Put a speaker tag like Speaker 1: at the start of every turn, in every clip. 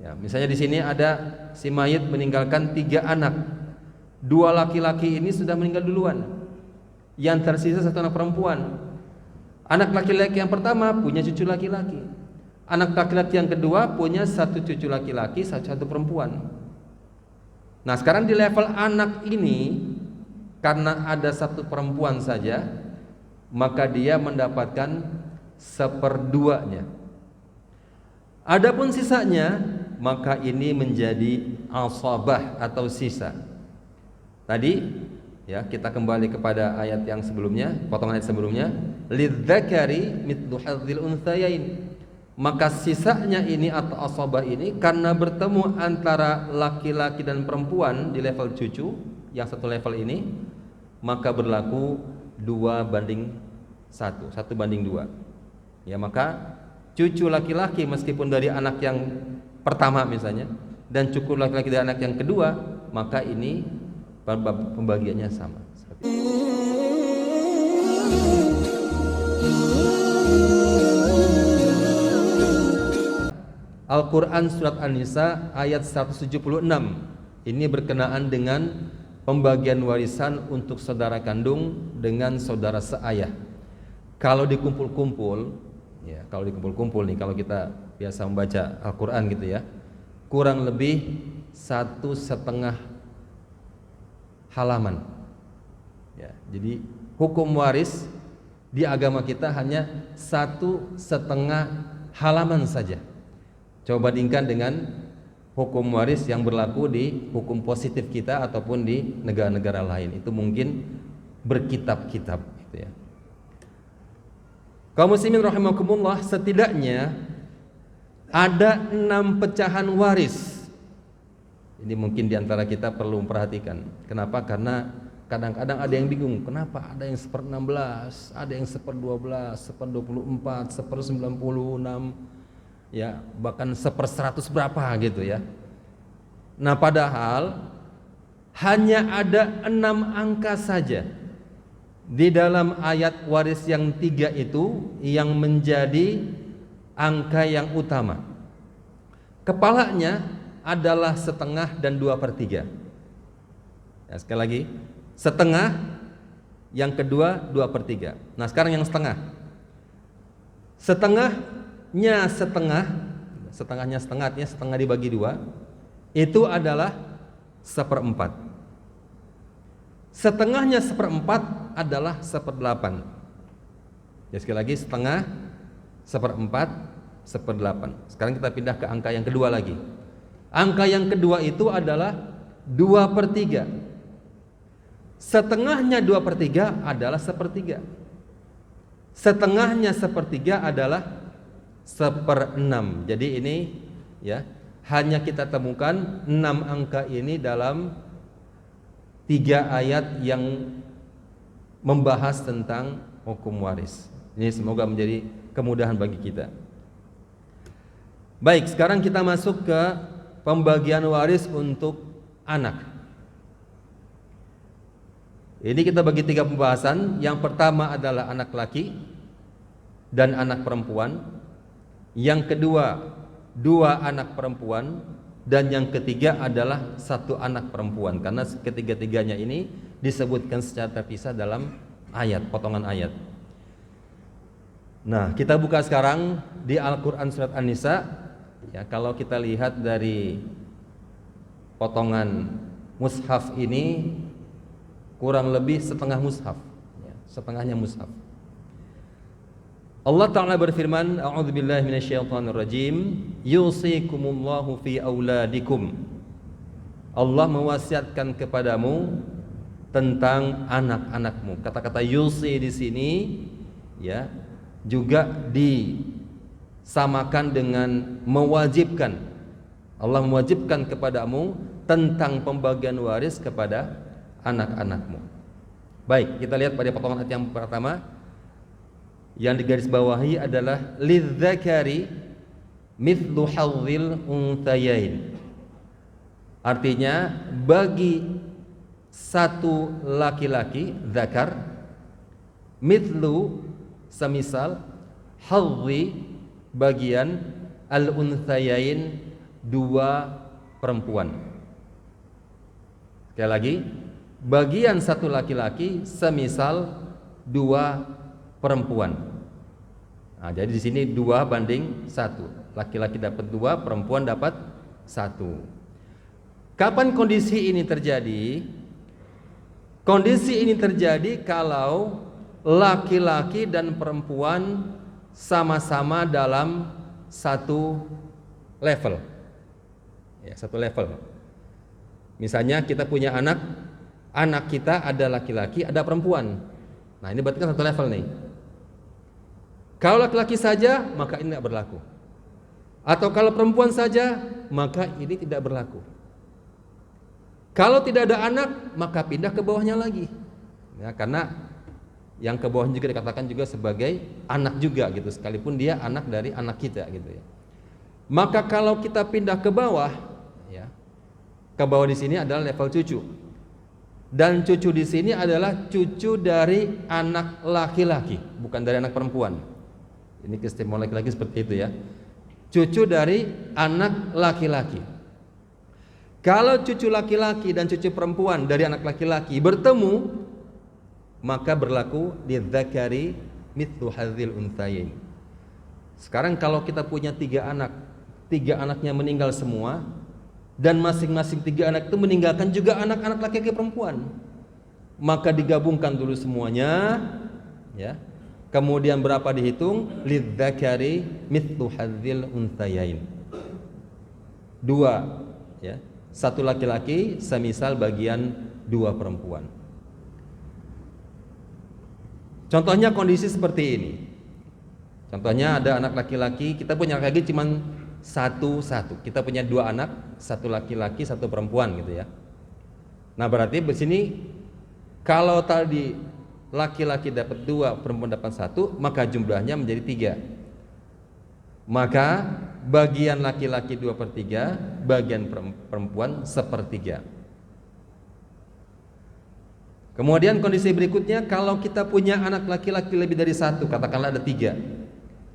Speaker 1: Ya, misalnya di sini ada si mayit meninggalkan 3 anak. 2 laki-laki ini sudah meninggal duluan. Yang tersisa 1 anak perempuan. Anak laki-laki yang pertama punya cucu laki-laki. Anak laki-laki yang kedua punya 1 cucu laki-laki, 1 perempuan. Nah, sekarang di level anak ini karena ada 1 perempuan saja, maka dia mendapatkan 1/2-nya. Adapun sisanya, maka ini menjadi asabah atau sisa. Tadi ya, kita kembali kepada ayat yang sebelumnya, potongan ayat sebelumnya, lidzakari mithlu hadzil unthayain. Maka sisanya ini atau asabah ini karena bertemu antara laki-laki dan perempuan di level cucu yang 1 level ini, maka berlaku 2/1, 1/2. Ya, maka cucu laki-laki meskipun dari anak yang pertama misalnya, dan cucu laki-laki dari anak yang kedua, maka ini pembagiannya sama. Al-Quran Surat An-Nisa ayat 176. Ini berkenaan dengan pembagian warisan untuk saudara kandung dengan saudara seayah. Kalau dikumpul-kumpul, ya, kalau kita biasa membaca Al-Quran gitu ya, kurang lebih 1,5 halaman. Ya, jadi hukum waris di agama kita hanya 1,5 halaman saja. Coba bandingkan dengan hukum waris yang berlaku di hukum positif kita ataupun di negara-negara lain. Itu mungkin berkitab-kitab gitu ya. Kaum muslimin rahimakumullah, setidaknya ada 6 pecahan waris. Ini mungkin diantara kita perlu memperhatikan. Kenapa? Karena kadang-kadang ada yang bingung, kenapa ada yang 1/16, ada yang 1/12, 1/24, 1/96, ya, bahkan 1/100 berapa gitu ya. Nah, padahal hanya ada 6 angka saja di dalam ayat waris yang 3 itu yang menjadi angka yang utama. Kepalanya adalah 1/2 dan 2/3. Ya, sekali lagi, 1/2, yang kedua 2/3. Nah, sekarang yang setengahnya setengah, artinya setengah dibagi 2, itu adalah 1/4. Setengahnya 1/4 adalah 1/8. Ya, sekali lagi, setengah, 1/4, 1/8. Sekarang kita pindah ke angka yang kedua lagi. Angka yang kedua itu adalah 2/3. Setengahnya 2/3 adalah 1/3. Setengahnya 1/3 adalah 1/6. Jadi ini ya, hanya kita temukan 6 angka ini dalam 3 ayat yang membahas tentang hukum waris. Ini semoga menjadi kemudahan bagi kita. Baik, sekarang kita masuk ke pembagian waris untuk anak. Ini kita bagi 3 pembahasan. Yang pertama adalah anak laki dan anak perempuan. Yang kedua 2 anak perempuan, dan yang ketiga adalah 1 anak perempuan, karena ketiga-tiganya ini disebutkan secara terpisah dalam ayat, potongan ayat. Nah, kita buka sekarang di Al-Quran Surat An-Nisa. Ya, kalau kita lihat dari potongan mushaf ini kurang lebih setengah mushaf, ya, setengahnya mushaf. Allah Ta'ala berfirman, a'udzubillahi minasyaitonirrajim, yusikumullahu fi auladikum. Allah mewasiatkan kepadamu tentang anak-anakmu. Kata-kata yusi di sini ya juga disamakan dengan mewajibkan. Allah mewajibkan kepadamu tentang pembagian waris kepada anak-anakmu. Baik, kita lihat pada potongan ayat yang pertama. Yang digarisbawahi adalah lidzakari mithlu hadzil unthayain. Artinya bagi 1 laki-laki zakar, mithlu semisal, hadzi bagian, al unthayain 2 perempuan. Sekali lagi, bagian 1 laki-laki semisal 2 perempuan. Nah, jadi di sini 2 banding 1. Laki-laki dapat 2, perempuan dapat 1. Kapan kondisi ini terjadi? Kondisi ini terjadi kalau laki-laki dan perempuan sama-sama dalam satu level. Ya, satu level. Misalnya kita punya anak kita ada laki-laki, ada perempuan. Nah, ini berarti kan satu level nih. Kalau laki-laki saja, maka ini tidak berlaku. Atau kalau perempuan saja, maka ini tidak berlaku. Kalau tidak ada anak, maka pindah ke bawahnya lagi. Ya, karena yang ke bawahnya juga dikatakan juga sebagai anak juga gitu, sekalipun dia anak dari anak kita gitu ya. Maka kalau kita pindah ke bawah, ya, ke bawah di sini adalah level cucu. Dan cucu di sini adalah cucu dari anak laki-laki, bukan dari anak perempuan. Ini keistimewaan laki-laki seperti itu ya. Cucu dari anak laki-laki. Kalau cucu laki-laki dan cucu perempuan dari anak laki-laki bertemu, maka berlaku lidzakari mithlu hadzil unthayain. Sekarang kalau kita punya 3 anak, 3 anaknya meninggal semua, dan masing-masing 3 anak itu meninggalkan juga anak-anak laki-laki perempuan, maka digabungkan dulu semuanya, ya. Kemudian berapa dihitung? Lidzakari mithlu hadzil unthayain. 2, ya. 1 laki-laki semisal bagian 2 perempuan. Contohnya kondisi seperti ini. Contohnya ada anak laki-laki, kita punya laki-laki cuma satu. Kita punya 2 anak, 1 laki-laki, 1 perempuan gitu ya. Nah, berarti di sini kalau tadi laki-laki dapat 2, perempuan dapat 1, maka jumlahnya menjadi 3. Maka bagian laki-laki 2/3, bagian perempuan 1/3. Kemudian kondisi berikutnya, kalau kita punya anak laki-laki lebih dari 1, katakanlah ada 3,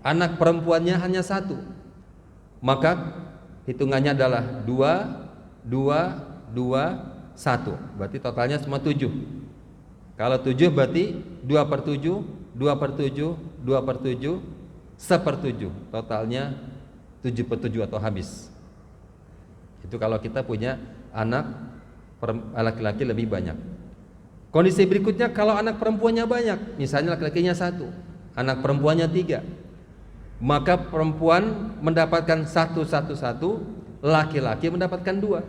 Speaker 1: anak perempuannya hanya 1, maka hitungannya adalah 2, 2, 2, 1. Berarti totalnya semua 7. Kalau 7 berarti 2/7, 2/7, 2/7, 1/7. Totalnya 7/7 atau habis. Itu kalau kita punya anak laki-laki lebih banyak. Kondisi berikutnya kalau anak perempuannya banyak, misalnya laki-lakinya 1, anak perempuannya 3, maka perempuan mendapatkan 1, laki-laki mendapatkan 2.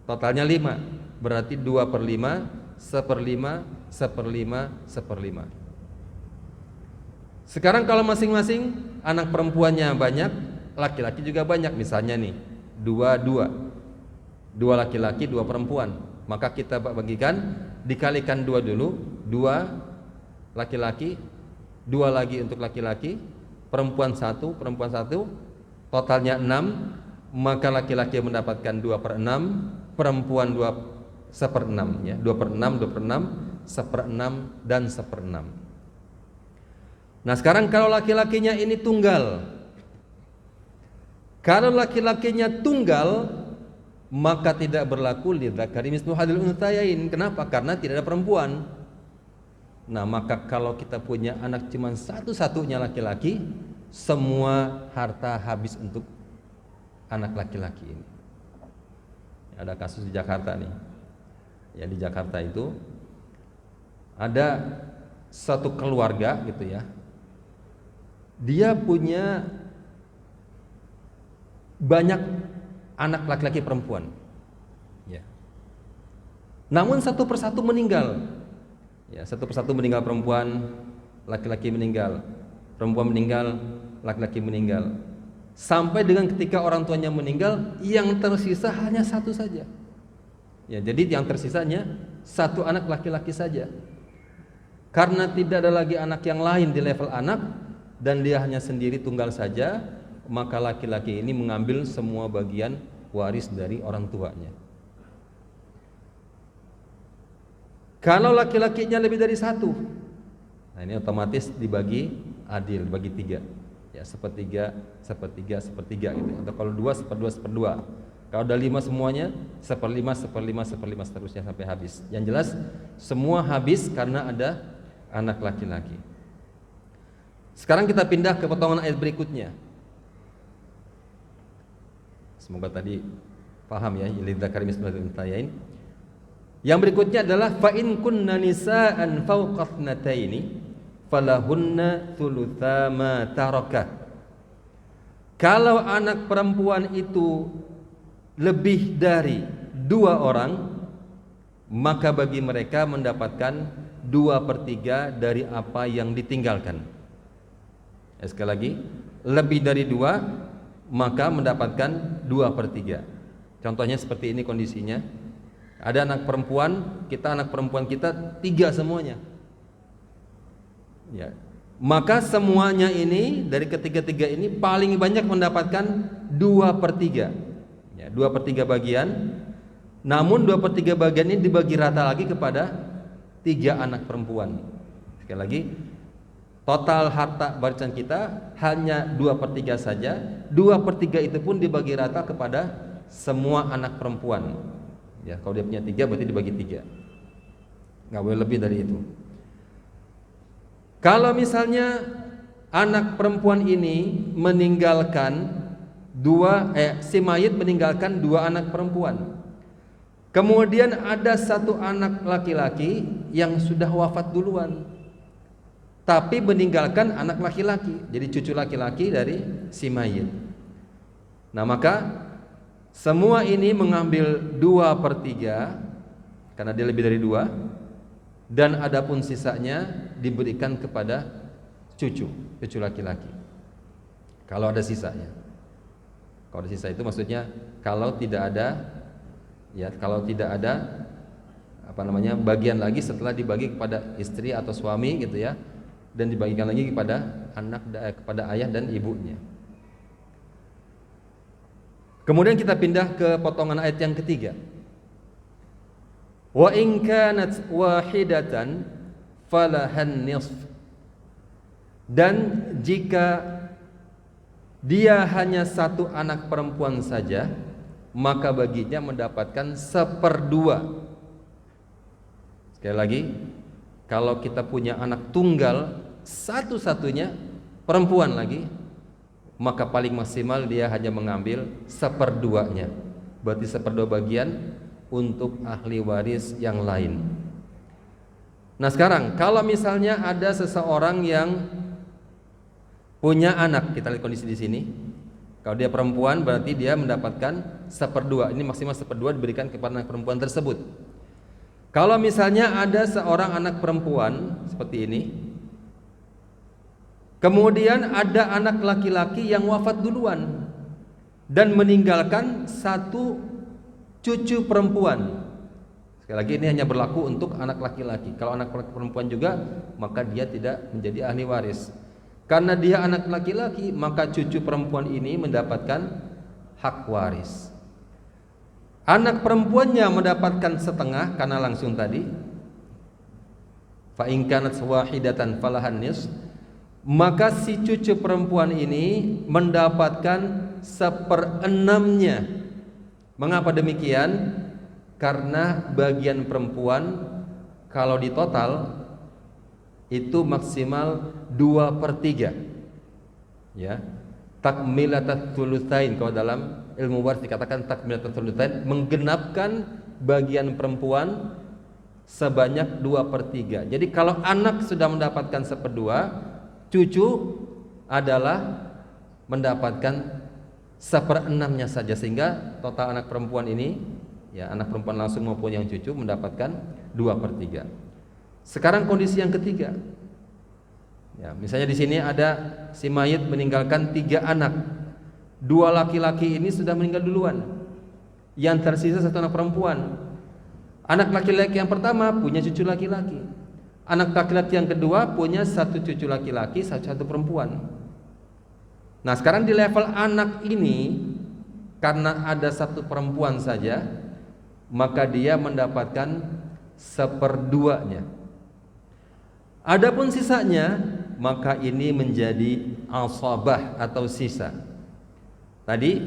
Speaker 1: Totalnya 5. Berarti 2/5, 1/5, 1/5, 1/5. Sekarang kalau masing-masing anak perempuannya banyak, laki-laki juga banyak, misalnya nih 2 laki-laki 2 perempuan, maka kita bagikan, dikalikan 2 dulu, 2 laki-laki, 2 lagi untuk laki-laki, perempuan 1, totalnya 6, maka laki-laki mendapatkan 2/6, perempuan 1/6 ya, 2/6, 1/6 dan 1/6. Nah, sekarang kalau laki-lakinya ini tunggal, kalau laki-lakinya tunggal, maka tidak berlaku lidzakari mithlu hadzil unthayain. Kenapa? Karena tidak ada perempuan. Nah, maka kalau kita punya anak cuma satu-satunya laki-laki, semua harta habis untuk anak laki-laki ini. Ada kasus di Jakarta nih. Ya, di Jakarta itu ada satu keluarga gitu ya. Dia punya banyak anak laki-laki perempuan, ya. Namun satu persatu meninggal, ya, satu persatu meninggal, perempuan, laki-laki meninggal, perempuan meninggal, laki-laki meninggal, sampai dengan ketika orang tuanya meninggal, yang tersisa hanya 1 saja. Ya, jadi yang tersisanya 1 anak laki-laki saja. Karena tidak ada lagi anak yang lain di level anak, dan dia hanya sendiri tunggal saja, maka laki-laki ini mengambil semua bagian waris dari orang tuanya. Kalau laki-lakinya lebih dari 1, nah ini otomatis dibagi adil, bagi 3. Ya, sepertiga, sepertiga, sepertiga gitu. Atau kalau 2, seperdua, seperdua. Kalau ada 5 semuanya, seperlima, seperlima, seperlima seterusnya sampai habis. Yang jelas semua habis karena ada anak laki-laki. Sekarang kita pindah ke potongan ayat berikutnya. Semoga tadi paham ya, lidzakari mislu hadzal unthayain. Yang berikutnya adalah fa in kunna nisaan fawqa thnataini falahunna thulutsa ma taraka. Kalau anak perempuan itu lebih dari 2 orang, maka bagi mereka mendapatkan 2/3 dari apa yang ditinggalkan. Sekali lagi, lebih dari 2 maka mendapatkan 2/3. Contohnya seperti ini kondisinya. Ada anak perempuan, anak perempuan kita 3 semuanya. Ya. Maka semuanya ini dari ketiga-tiga ini paling banyak mendapatkan 2/3. Ya, 2/3 bagian. Namun 2/3 bagian ini dibagi rata lagi kepada 3 anak perempuan. Sekali lagi, total harta warisan kita hanya 2/3 saja. 2/3 itu pun dibagi rata kepada semua anak perempuan. Ya, kalau dia punya 3 berarti dibagi 3. Nggak boleh lebih dari itu. Kalau misalnya anak perempuan ini meninggalkan si mayit meninggalkan 2 anak perempuan. Kemudian ada 1 anak laki-laki yang sudah wafat duluan, tapi meninggalkan anak laki-laki, jadi cucu laki-laki dari si mayit. Nah, maka semua ini mengambil 2/3 karena dia lebih dari 2, dan adapun sisanya diberikan kepada cucu laki-laki. Kalau ada sisanya. Kalau ada sisa itu maksudnya kalau tidak ada bagian lagi setelah dibagi kepada istri atau suami gitu ya, dan dibagikan lagi kepada ayah dan ibunya. Kemudian kita pindah ke potongan ayat yang ketiga. Wa in kanat wahidatan falahan nisf. Dan jika dia hanya 1 anak perempuan saja, maka baginya mendapatkan 1/2. Sekali lagi, kalau kita punya anak tunggal satu-satunya perempuan lagi, maka paling maksimal dia hanya mengambil 1/2-nya. Berarti 1/2 bagian untuk ahli waris yang lain. Nah, sekarang kalau misalnya ada seseorang yang punya anak, kita lihat kondisi di sini. Kalau dia perempuan berarti dia mendapatkan 1/2. Ini maksimal 1/2 diberikan kepada anak perempuan tersebut. Kalau misalnya ada seorang anak perempuan seperti ini, kemudian ada anak laki-laki yang wafat duluan dan meninggalkan 1 cucu perempuan. Sekali lagi, ini hanya berlaku untuk anak laki-laki. Kalau anak perempuan juga, maka dia tidak menjadi ahli waris. Karena dia anak laki-laki, maka cucu perempuan ini mendapatkan hak waris. Anak perempuannya mendapatkan setengah karena langsung tadi. Fa in kanat wahidatan falahan nisf. Maka si cucu perempuan ini mendapatkan 1/6-nya. Mengapa demikian? Karena bagian perempuan kalau di total itu maksimal 2/3, ya. Takmilatat tsulutain, kalau dalam ilmu waris dikatakan takmilatat tsulutain, menggenapkan bagian perempuan sebanyak 2/3. Jadi kalau anak sudah mendapatkan 1/2, cucu adalah mendapatkan 1/6-nya saja, sehingga total anak perempuan ini, ya, anak perempuan langsung maupun yang cucu mendapatkan 2/3. Sekarang kondisi yang ketiga. Ya, misalnya di sini ada si mayit meninggalkan 3 anak. 2 laki-laki ini sudah meninggal duluan. Yang tersisa 1 anak perempuan. Anak laki-laki yang pertama punya cucu laki-laki. Anak laki-laki yang kedua punya 1 cucu laki-laki, 1 perempuan. Nah, sekarang di level anak ini, karena ada 1 perempuan saja, maka dia mendapatkan 1/2-nya. Adapun sisanya maka ini menjadi asabah atau sisa. Tadi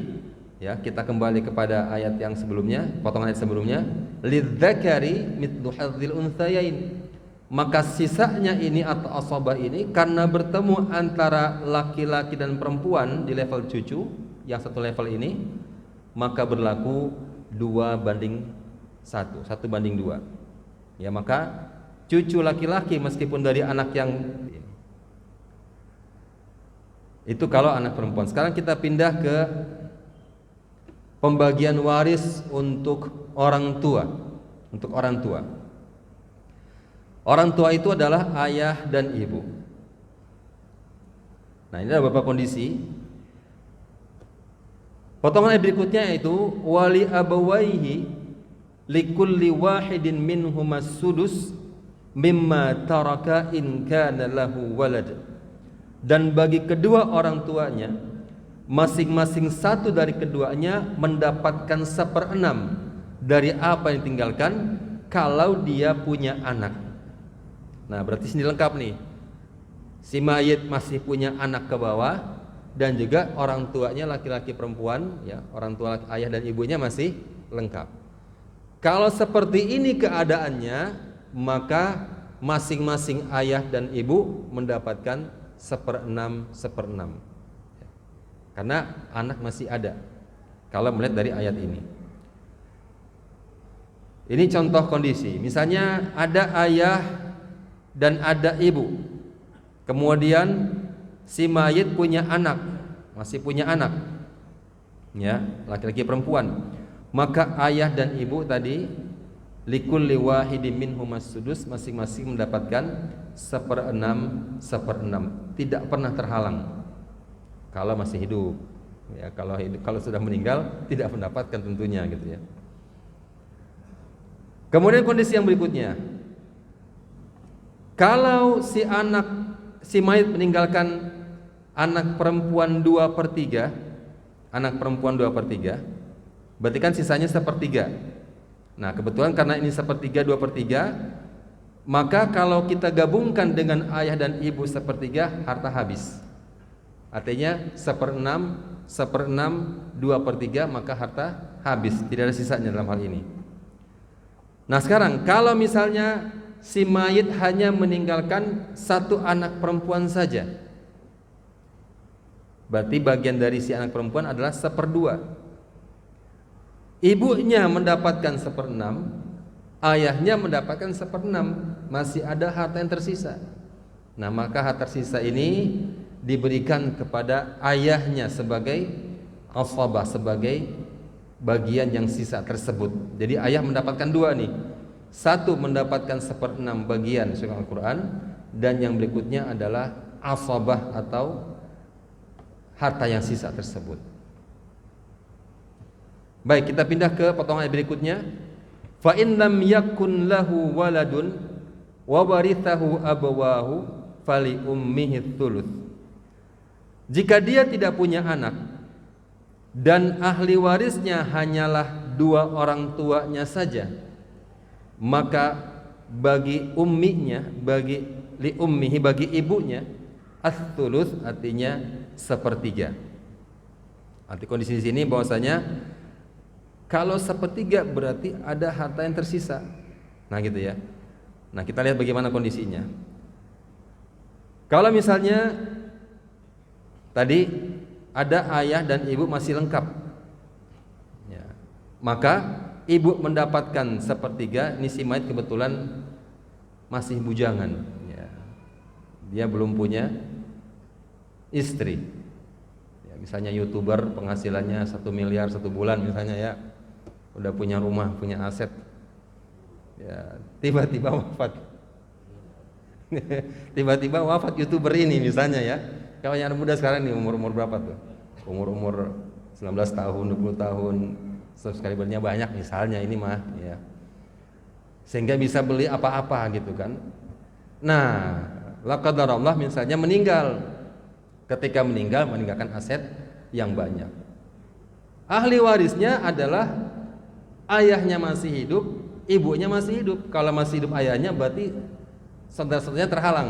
Speaker 1: ya, kita kembali kepada ayat yang sebelumnya, potongan ayat sebelumnya, lidzakari mithlu hadzil unthayain. Maka sisanya ini atau asabah ini karena bertemu antara laki-laki dan perempuan di level cucu yang satu level ini, maka berlaku 2:1, 1:2. Ya, maka cucu laki-laki meskipun dari anak yang itu kalau anak perempuan. Sekarang kita pindah ke pembagian waris untuk orang tua. Untuk orang tua. Orang tua itu adalah ayah dan ibu. Nah, ini ada beberapa kondisi. Potongan ayat berikutnya yaitu wali abawaihi likulli wahidin minhumas sudus mimma taraka in kana lahu walad. Dan bagi kedua orang tuanya, masing-masing satu dari keduanya mendapatkan 1/6 dari apa yang ditinggalkan kalau dia punya anak. Nah, berarti sini lengkap nih. Si mayit masih punya anak ke bawah dan juga orang tuanya laki-laki perempuan, ya, orang tua ayah dan ibunya masih lengkap. Kalau seperti ini keadaannya, maka masing-masing ayah dan ibu mendapatkan 1/6. Karena anak masih ada. Kalau melihat dari ayat ini. Ini contoh kondisi. Misalnya ada ayah dan ada ibu. Kemudian si mayit punya anak, masih punya anak. Ya, laki-laki perempuan. Maka ayah dan ibu tadi likulli wahidin minhumas sudus, masing-masing mendapatkan 1/6, tidak pernah terhalang. Kalau masih hidup. Ya, kalau sudah meninggal tidak mendapatkan tentunya gitu ya. Kemudian kondisi yang berikutnya. Kalau si mayit meninggalkan anak perempuan 2/3, anak perempuan 2/3, berarti kan sisanya 1/3. Nah, kebetulan karena ini 1/3, 2/3, maka kalau kita gabungkan dengan ayah dan ibu 1/3, harta habis. Artinya 1/6, 2/3, maka harta habis, tidak ada sisanya dalam hal ini. Nah, sekarang kalau misalnya si mayit hanya meninggalkan satu anak perempuan saja, berarti bagian dari si anak perempuan adalah 1/2. Ibunya mendapatkan 1/6, ayahnya mendapatkan 1/6, masih ada harta yang tersisa. Nah, maka harta tersisa ini diberikan kepada ayahnya sebagai asabah, sebagai bagian yang sisa tersebut. Jadi ayah mendapatkan 2 nih. Satu mendapatkan 1/6 bagian surah Al-Quran, dan yang berikutnya adalah asabah atau harta yang sisa tersebut. Baik, kita pindah ke potongan ayat berikutnya. Fa in lam yakun lahu waladun wa warithahu abawahu fali ummihi thuluth. Jika dia tidak punya anak dan ahli warisnya hanyalah 2 orang tuanya saja, maka bagi umminya, bagi li ummihi, bagi ibunya, ats-tsulus, artinya 1/3. Arti kondisi di sini bahwasanya kalau 1/3 berarti ada harta yang tersisa. Nah, gitu ya. Nah, kita lihat bagaimana kondisinya. Kalau misalnya tadi ada ayah dan ibu masih lengkap, ya, maka ibu mendapatkan 1/3. Ini si mayit kebetulan masih bujangan, ya. Dia belum punya istri, ya, misalnya YouTuber penghasilannya 1 miliar 1 bulan misalnya, ya, udah punya rumah, punya aset, ya, tiba-tiba wafat. Tiba-tiba wafat YouTuber ini misalnya, ya. Kalau yang muda sekarang nih umur berapa tuh? Umur 19 tahun, 20 tahun, subscribernya banyak misalnya, ini mah, ya, sehingga bisa beli apa-apa gitu kan. Nah, laqadarullah misalnya meninggal. Ketika meninggalkan aset yang banyak. Ahli warisnya adalah ayahnya masih hidup, ibunya masih hidup. Kalau masih hidup ayahnya berarti saudara-saudaranya terhalang.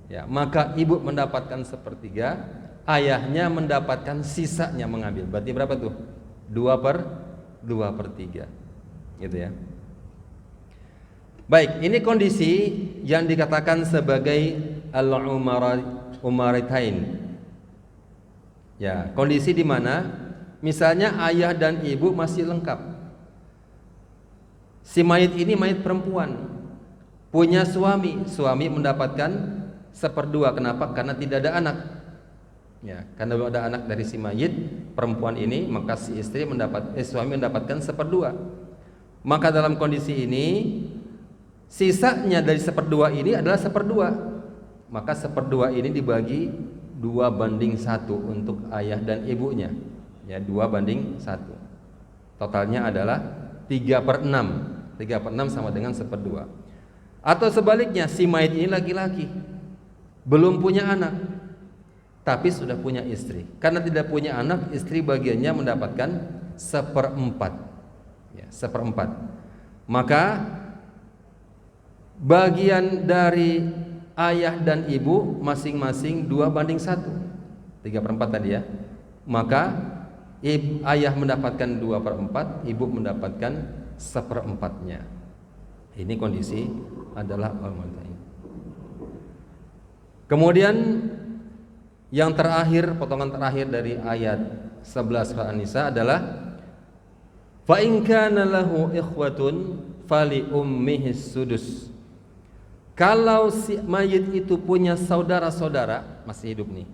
Speaker 1: Ya, maka ibu mendapatkan sepertiga, ayahnya mendapatkan sisanya mengambil. Berarti berapa tuh? 2/3, gitu ya. Baik, ini kondisi yang dikatakan sebagai al-umaratain. Ya, kondisi di mana misalnya ayah dan ibu masih lengkap. Si mayit ini mayit perempuan, punya suami mendapatkan 1/2. Kenapa? Karena tidak ada anak. Ya, karena belum ada anak dari si mayit perempuan ini, maka si istri suami mendapatkan 1/2. Maka dalam kondisi ini sisanya dari 1/2 ini adalah 1/2. Maka 1/2 ini dibagi 2/1 untuk ayah dan ibunya. Ya, 2/1. Totalnya adalah 3/6. 3/6 sama dengan 1/2. Atau sebaliknya, si mayit ini laki-laki, belum punya anak, tapi sudah punya istri. Karena tidak punya anak, istri bagiannya mendapatkan 1/4. Ya, 1/4. Maka bagian dari ayah dan ibu masing-masing 2/1. 3/4 tadi ya. Maka ayah mendapatkan 2/4, ibu mendapatkan 1/4-nya. Ini kondisi adalah al-mu'tain. Kemudian yang terakhir, potongan terakhir dari ayat 11 surah An-Nisa adalah fa in kana lahu ikhwatun fali ummihi sudus. Kalau si mayit itu punya saudara-saudara masih hidup nih,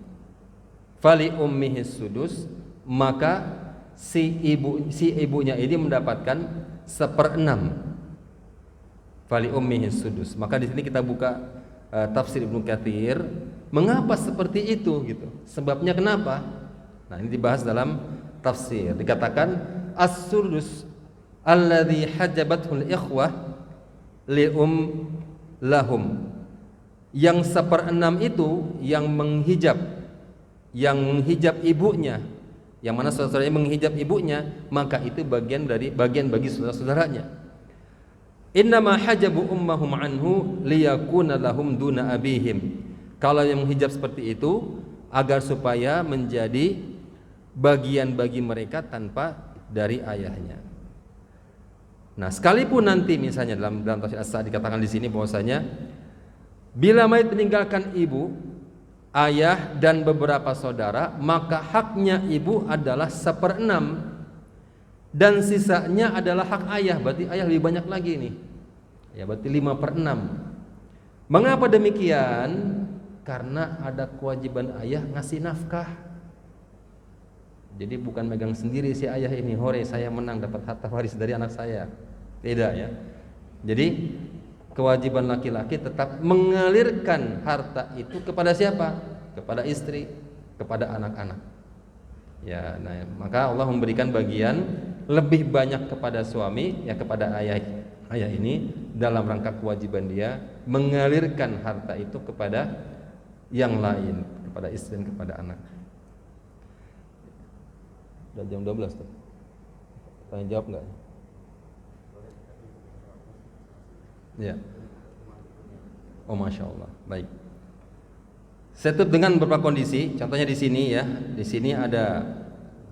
Speaker 1: fali ummihi sudus, maka si ibunya ini mendapatkan 1/6. Fali ummihi sudus. Maka di sini kita buka tafsir Ibnu Katsir, mengapa seperti itu gitu. Sebabnya kenapa? Nah, ini dibahas dalam tafsir. Dikatakan as-sudus alladzi hajabathul ikhwah li lahum. Yang 1/6 itu yang menghijab ibunya, yang mana saudara-saudaranya menghijab ibunya, maka itu bagian bagi saudara-saudaranya. Innama hajabu ummahum anhu liyakuna lahum duna abihim. Kalau yang menghijab seperti itu agar supaya menjadi bagian bagi mereka tanpa dari ayahnya. Nah, sekalipun nanti misalnya dalam tafsir As-Sa'di dikatakan di sini bahwasanya bila mayit meninggalkan ibu, ayah dan beberapa saudara, maka haknya ibu adalah 1/6 dan sisanya adalah hak ayah. Berarti ayah lebih banyak lagi nih. Ya, berarti 5/6. Mengapa demikian? Karena ada kewajiban ayah ngasih nafkah. Jadi bukan megang sendiri si ayah ini, hore saya menang dapat harta waris dari anak saya. Tidak ya. Jadi kewajiban laki-laki tetap mengalirkan harta itu kepada siapa? Kepada istri, kepada anak-anak. Ya, nah, maka Allah memberikan bagian lebih banyak kepada suami, ya kepada ayah ini dalam rangka kewajiban dia mengalirkan harta itu kepada yang lain, kepada istri dan kepada anak. Udah jam 12 tuh. Tanya jawab enggak? Ya. Oh, Masya Allah. Baik. Saya tutup dengan beberapa kondisi. Contohnya di sini ya. Di sini ada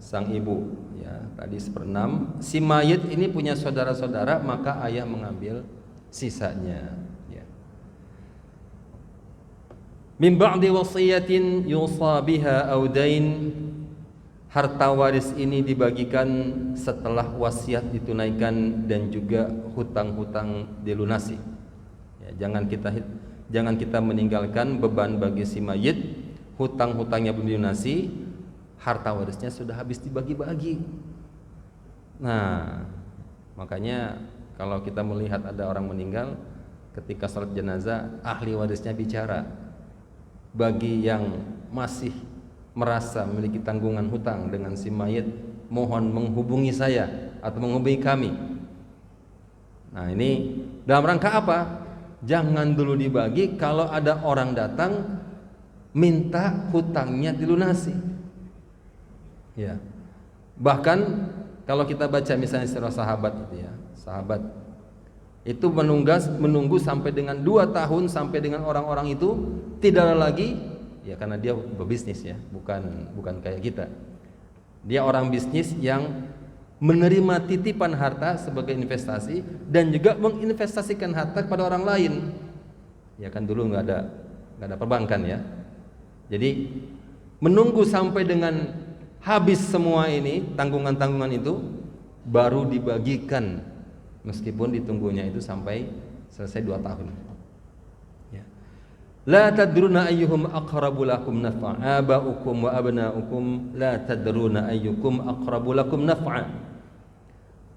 Speaker 1: sang ibu, ya, tadi 1/6. Si mayit ini punya saudara-saudara, maka ayah mengambil sisanya. Ya. Min ba'di wasiyatin yusa biha aw dain. Harta waris ini dibagikan setelah wasiat ditunaikan dan juga hutang-hutang dilunasi. Ya, jangan kita meninggalkan beban bagi si mayit, hutang-hutangnya belum dilunasi, harta warisnya sudah habis dibagi-bagi. Nah, makanya kalau kita melihat ada orang meninggal, ketika sholat jenazah, ahli warisnya bicara. Bagi yang masih merasa memiliki tanggungan hutang dengan si mayit, mohon menghubungi saya atau menghubungi kami. Nah, ini dalam rangka apa? Jangan dulu dibagi kalau ada orang datang minta hutangnya dilunasi. Ya. Bahkan kalau kita baca misalnya sirah sahabat itu ya, sahabat Itu menunggu sampai dengan 2 tahun sampai dengan orang-orang itu tidak ada lagi, ya karena dia berbisnis ya, bukan kayak kita. Dia orang bisnis yang menerima titipan harta sebagai investasi dan juga menginvestasikan harta kepada orang lain. Ya kan dulu nggak ada perbankan ya. Jadi menunggu sampai dengan habis semua ini, tanggungan-tanggungan itu baru dibagikan, meskipun ditunggunya itu sampai selesai 2 tahun. Ya. La tadruna ayyuhum aqrabu lakum naf'a, aba'ukum wa abna'ukum la tadruna ayyukum aqrabu lakum naf'a.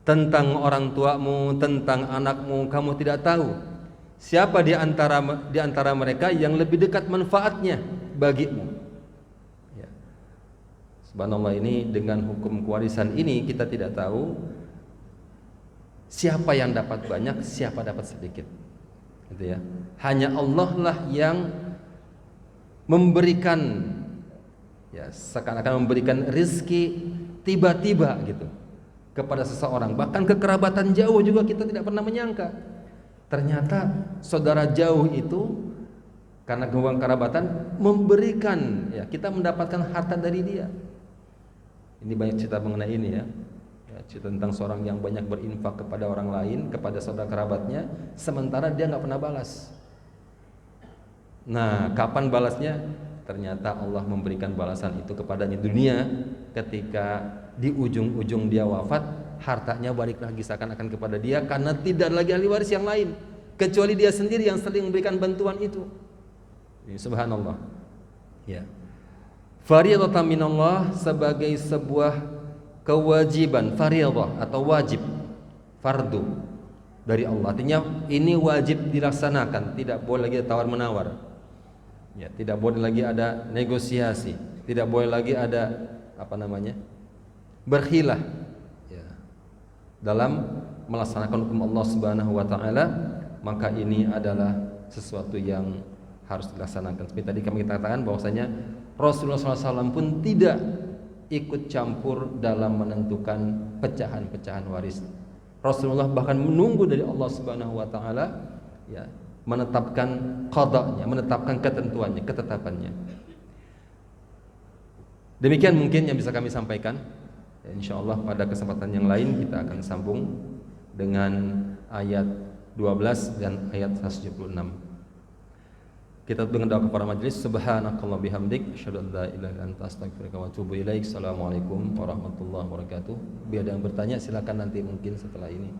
Speaker 1: Tentang orang tuamu, tentang anakmu, kamu tidak tahu siapa di antara mereka yang lebih dekat manfaatnya bagimu. Ya. Subhanallah, ini dengan hukum kewarisan ini kita tidak tahu siapa yang dapat banyak, siapa dapat sedikit. Gitu ya. Hanya Allah lah yang memberikan, ya seakan-akan memberikan rizki tiba-tiba gitu kepada seseorang. Bahkan kekerabatan jauh juga kita tidak pernah menyangka. Ternyata saudara jauh itu karena hubungan kerabatan memberikan, ya kita mendapatkan harta dari dia. Ini banyak cerita mengenai ini ya. Cerita tentang seorang yang banyak berinfak kepada orang lain, kepada saudara kerabatnya, sementara dia nggak pernah balas. Nah, kapan balasnya? Ternyata Allah memberikan balasan itu kepadanya dunia, ketika di ujung-ujung dia wafat, hartanya balik lagi seakan-akan kepada dia karena tidak lagi ahli waris yang lain, kecuali dia sendiri yang sering memberikan bantuan itu. Ini subhanallah. Ya. Fardhatan minallah, sebagai sebuah kewajiban, fardhah atau wajib, fardu dari Allah. Artinya ini wajib dilaksanakan, tidak boleh lagi tawar menawar. Ya, tidak boleh lagi ada negosiasi, tidak boleh lagi ada berkhilah ya, dalam melaksanakan hukum Allah Subhanahu wa taala. Maka ini adalah sesuatu yang harus dilaksanakan. Seperti tadi kami katakan bahwasanya Rasulullah SAW pun tidak ikut campur dalam menentukan pecahan-pecahan waris. Rasulullah bahkan menunggu dari Allah Subhanahu wa taala ya, menetapkan qadanya, menetapkan ketentuannya, ketetapannya. Demikian mungkin yang bisa kami sampaikan. Ya, insyaallah pada kesempatan yang lain kita akan sambung dengan ayat 12 dan ayat 176. Kita dengan doa kepada majelis. Subhanakallah bihamdik, asyhadu an la ilaha illa anta, astaghfiruka wa atubu ilaik. Assalamualaikum warahmatullahi wabarakatuh. Biar ada yang bertanya silakan nanti mungkin setelah ini.